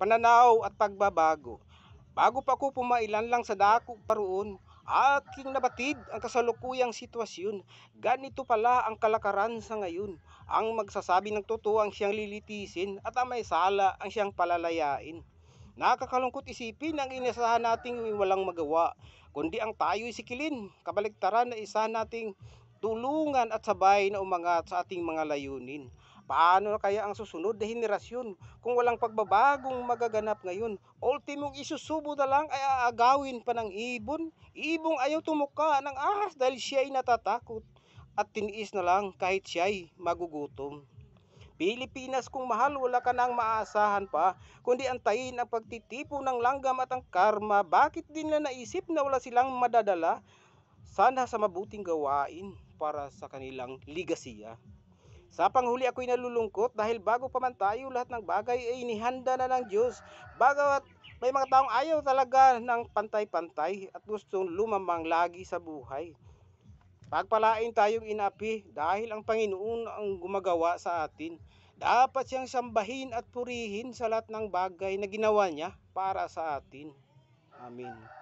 pananaw at pagbabago. Bago pa ako pumailan lang sa dako paroon, aking nabatid ang kasalukuyang sitwasyon. Ganito pala ang kalakaran sa ngayon. Ang magsasabi ng totoo ang siyang lilitisin at ang may sala ang siyang palalayain. Nakakalungkot isipin ang inasahan nating walang magawa, kundi ang tayo'y sikilin, kabaligtaran na isa nating tulungan at sabay na umangat sa ating mga layunin. Paano na kaya ang susunod na henerasyon kung walang pagbabagong magaganap ngayon? Ultimong isusubo na lang ay aagawin pa ng ibon. Ibong ayaw tumuka ng ahas dahil siya ay natatakot at tiniis na lang kahit siya'y magugutom. Pilipinas kung mahal, wala ka nang maasahan pa, kundi antayin ang pagtitipo ng langgam at ang karma. Bakit din na naisip na wala silang madadala? Sana sa mabuting gawain para sa kanilang ligasiya. Sa panghuli ako'y nalulungkot dahil bago pa man tayo lahat ng bagay ay inihanda na ng Diyos. Bagamat may mga taong ayaw talaga ng pantay-pantay at gustong lumamang lagi sa buhay. Pagpalain tayong inapi dahil ang Panginoon ang gumagawa sa atin. Dapat siyang sambahin at purihin sa lahat ng bagay na ginawa niya para sa atin. Amen.